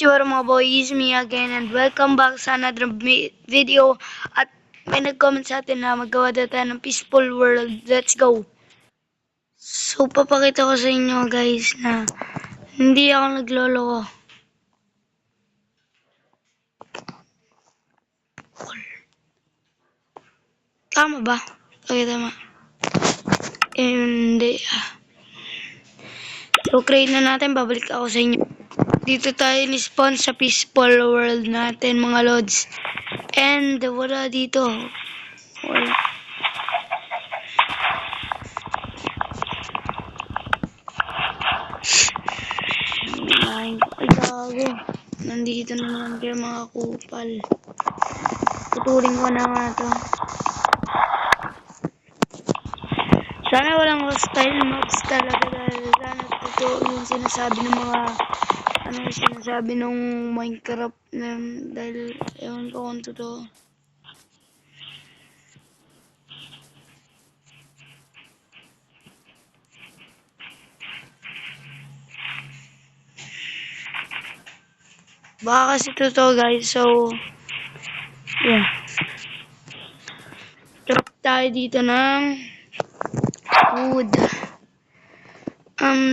Your mga boys, me again and welcome back sa another video at may nag-comment sa atin na maggawa daw tayo ng peaceful world. Let's go! So, papakita ko sa inyo guys na hindi ako nagloloko. Tama ba? Okay, tama. Hindi. So, create na natin. Babalik ako sa inyo. Dito tayo ni-spawn sa peaceful world natin mga lods. And wala dito. Wala. Ay, gago. Nandito na naman kayo mga kupal. Putulin ko na nga to. Sana walang hostile mobs talaga dahil sana totoo yung sinasabi ng mga yung sinasabi ng Minecraft na dahil ewan ko kung totoo. Baka kasi totoo guys, so yeah. Drop tayo dito ng wood.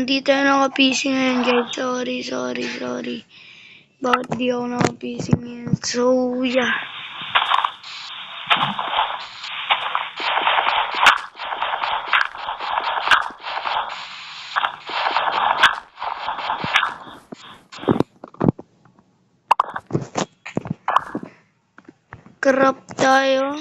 Di tayo naka-PC ngayon guys. Sorry. Bakit di ako naka-PC ngayon? So yeah. Crop tayo.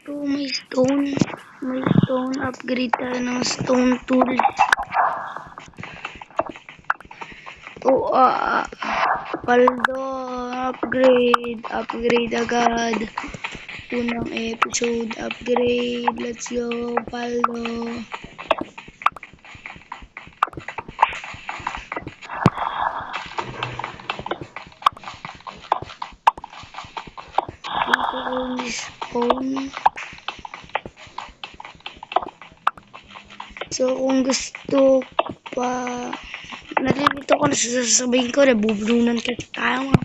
So, may stone, upgrade tayo ng stone tool. Paldo, upgrade agad. Unang episode, upgrade, let's go, Paldo. Dito ko spawn. So, kung gusto pa, nalilito ko na sasabihin ko, nabubulunan ka tayo mga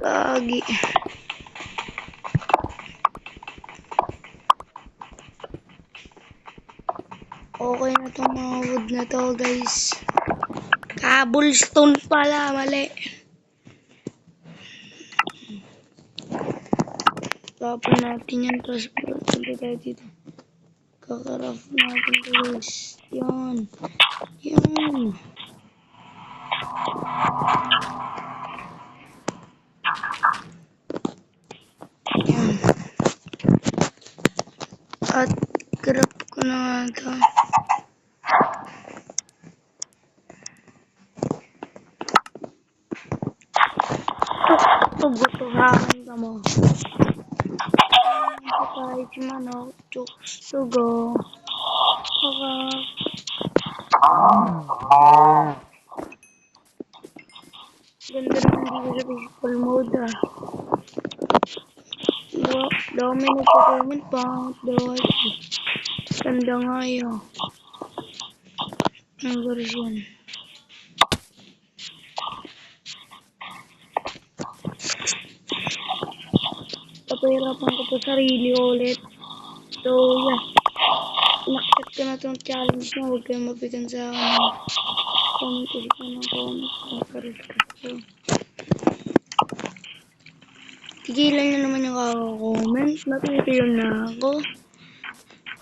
kagi. Okay na itong mga wood na to guys. Cobblestone pala, mali. Tapon natin yan, tapos punta tayo dito. Kakaraf natin to guys. Yan. At grab ko na nga ito. Pagbutuhakan ka mo. Kahit manok, chokes to go. Ganda naman dito sa peaceful mode Dami nagko-comment pa. Ganda nga yun. Ang version. Papahirapan ko po sarili ulit. So, yeah. In-accept ko na itong challenge na. Huwag kayong mabigan sa akin. Comment kasi ko ng comment. So, tigilan nyo naman yung comment. Matutulog na ako.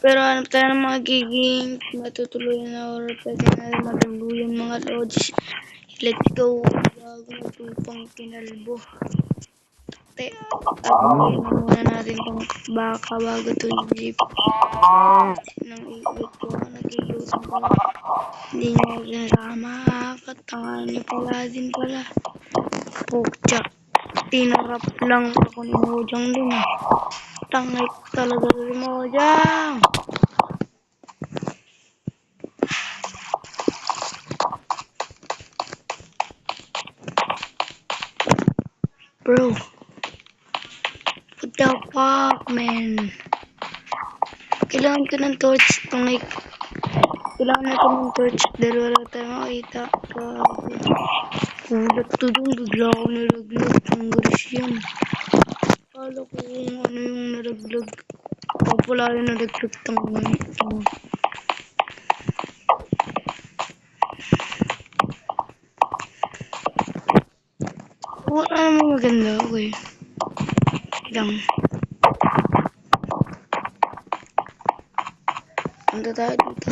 Pero hanap tayo ng mga giging matutuluyan na or pwede na matuluyan mga lods. Let's go. Bago na tupang kinalbo. Tapunin na muna natin itong baka bago ito i-jeep. Nang ikot ko, nag-iutan ko na. Hindi nyo ako sinasama. Katangan nyo pala din pala. Pokchak. Tinarap lang ako ni Mojang din eh. Tangay ko talaga si Mojang. Bro, what the fuck, man? Kailangan ko ng torch. Kailangan natin ng torch. Dahil wala tayong makita. Kulat to dun. Bigla ako nalaglag. Ang garis yan. Kala ko kung ano yung nalaglag. Wala yung nalaglag tangan. Wala naman maganda. Okay. Lang. Punta tayo dito.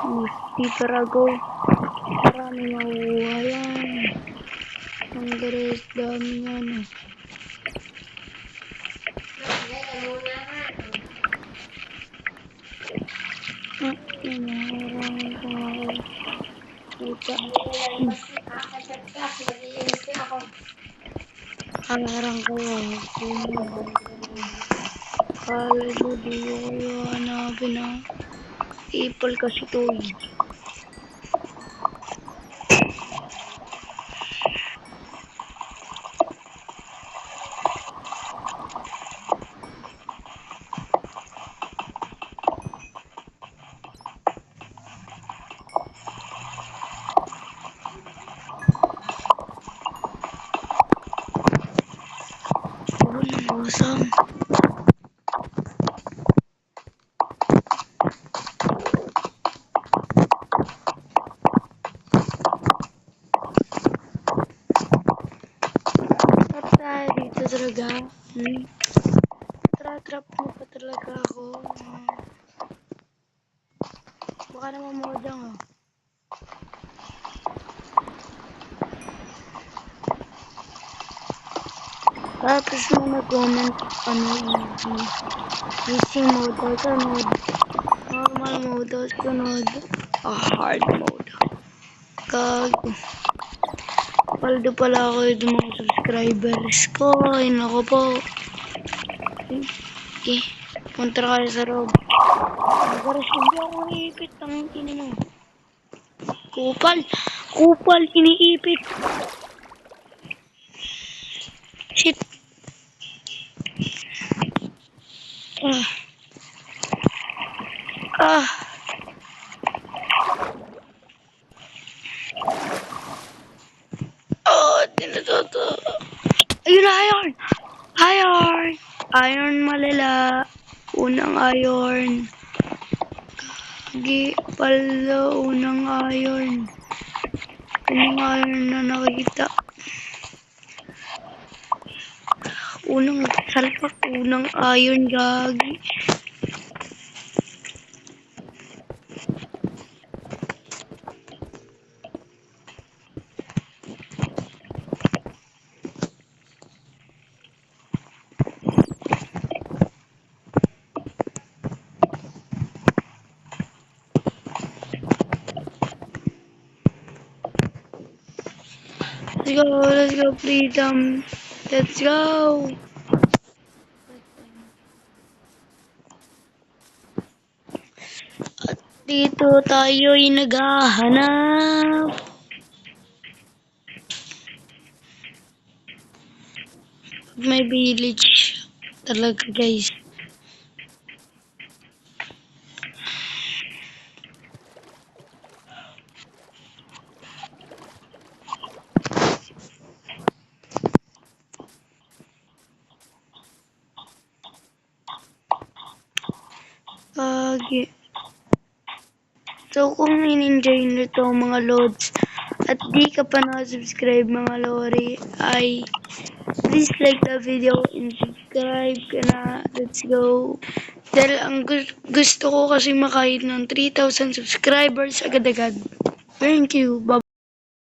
Misty Parago. Marami mahuha yan. Ang garis. Dami yan. Puta. Kalarang ko. Kala mo di ko hanapin na. Ipal kasi to. Awesome. Tayo dito talaga. Trap mo pa talaga ako. Baka naman mo dang Tapos mo nag-comment easy mode o sunod. Normal mode o sunod. Hard mode. Paldo pala ako yung mga subscribers ko. Ay nako po. Okay. Punta kayo sa loob. Nagaras hindi ako iniipit. Ang ina mo. Kupal. Iniipit. Shit. Tinatoto. Ayun na, iron malala. Unang iron. Pala, unang iron. Unang iron na nakita. Unang salpak. Unang iron, gagi. Let's go, freedom. Let's go. At dito tayo'y naghahanap. May village talaga, guys. So kung in-enjoy nyo to mga lods at di ka pa na-subscribe mga lori ay please like the video and subscribe ka na. Let's go. Dahil ang gusto ko kasi makahit ng 3,000 subscribers agad-agad. Thank you. Bye.